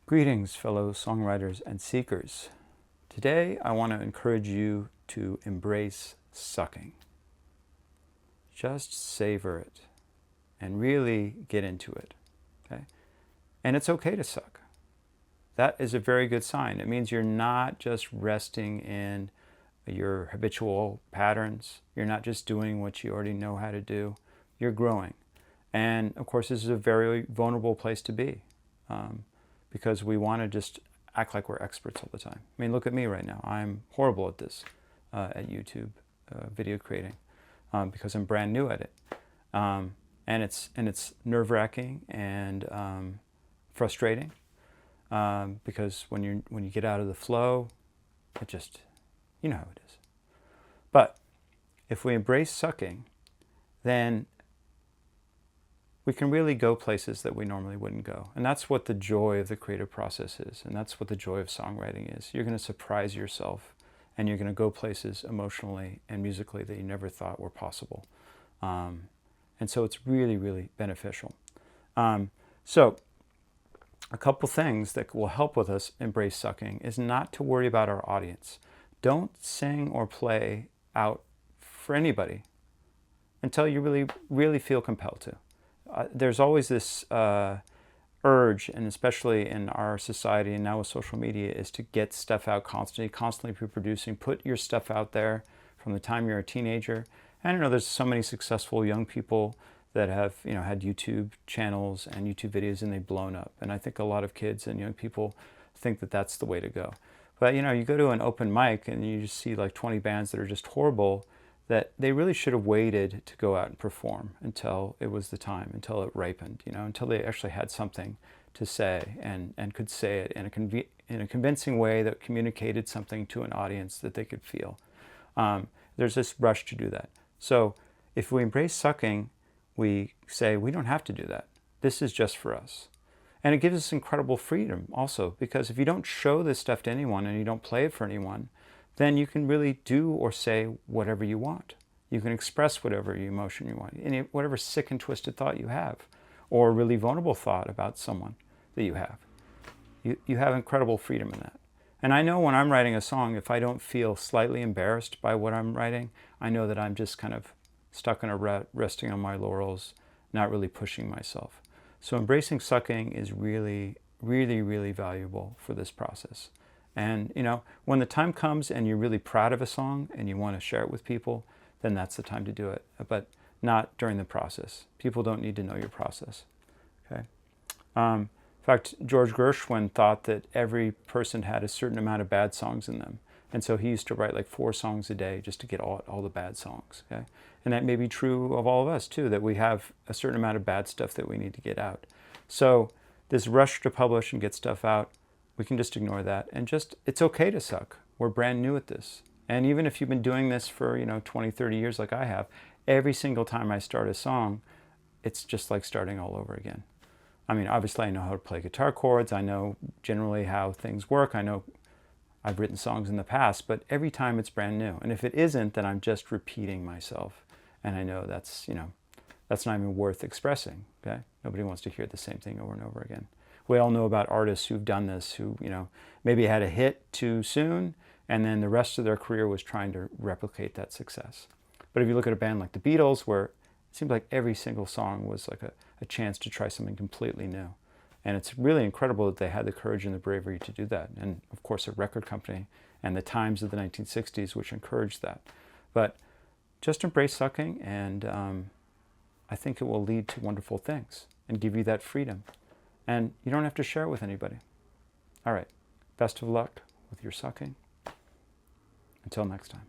Greetings, fellow songwriters and seekers. Today, I want to encourage you to embrace sucking. Just savor it and really get into it. Okay? And it's okay to suck. That is a very good sign. It means you're not just resting in your habitual patterns. You're not just doing what you already know how to do. You're growing. And of course, this is a very vulnerable place to be. Because we want to just act like we're experts all the time. I mean, look at me right now. I'm horrible at this, at YouTube video creating, because I'm brand new at it, and it's nerve-wracking and frustrating, because when you get out of the flow, it just, you know how it is. But if we embrace sucking, then we can really go places that we normally wouldn't go. And that's what the joy of the creative process is. And that's what the joy of songwriting is. You're going to surprise yourself, and you're going to go places emotionally and musically that you never thought were possible. And so it's really, really beneficial. So a couple things that will help with us embrace sucking is not to worry about our audience. Don't sing or play out for anybody until you really, really feel compelled to. There's always this urge, and especially in our society and now with social media, is to get stuff out constantly reproducing. Put your stuff out there from the time you're a teenager. And I know there's so many successful young people that have had YouTube channels and YouTube videos, and they've blown up. And I think a lot of kids and young people think that that's the way to go. But you go to an open mic and you just see like 20 bands that are just horrible, that they really should have waited to go out and perform until it was the time, until it ripened, until they actually had something to say and could say it in a convincing way that communicated something to an audience that they could feel. There's this rush to do that. So if we embrace sucking, we say we don't have to do that. This is just for us. And it gives us incredible freedom also, because if you don't show this stuff to anyone and you don't play it for anyone, then you can really do or say whatever you want. You can express whatever emotion you want, whatever sick and twisted thought you have, or a really vulnerable thought about someone that you have. You have incredible freedom in that. And I know when I'm writing a song, if I don't feel slightly embarrassed by what I'm writing, I know that I'm just kind of stuck in a rut, resting on my laurels, not really pushing myself. So embracing sucking is really, really, really valuable for this process. And when the time comes and you're really proud of a song and you want to share it with people, then that's the time to do it. But not during the process. People don't need to know your process. Okay. In fact, George Gershwin thought that every person had a certain amount of bad songs in them. And so he used to write like 4 songs a day just to get all the bad songs. Okay. And that may be true of all of us too, that we have a certain amount of bad stuff that we need to get out. So this rush to publish and get stuff out, we can just ignore that and it's okay to suck. We're brand new at this. And even if you've been doing this for 20, 30 years like I have, every single time I start a song, it's just like starting all over again. I mean, obviously I know how to play guitar chords. I know generally how things work. I know I've written songs in the past, but every time it's brand new. And if it isn't, then I'm just repeating myself. And I know that's not even worth expressing, okay? Nobody wants to hear the same thing over and over again. We all know about artists who've done this, who maybe had a hit too soon, and then the rest of their career was trying to replicate that success. But if you look at a band like the Beatles, where it seemed like every single song was like a chance to try something completely new. And it's really incredible that they had the courage and the bravery to do that. And of course, a record company and the times of the 1960s, which encouraged that. But just embrace sucking, and I think it will lead to wonderful things and give you that freedom. And you don't have to share it with anybody. All right. Best of luck with your sucking. Until next time.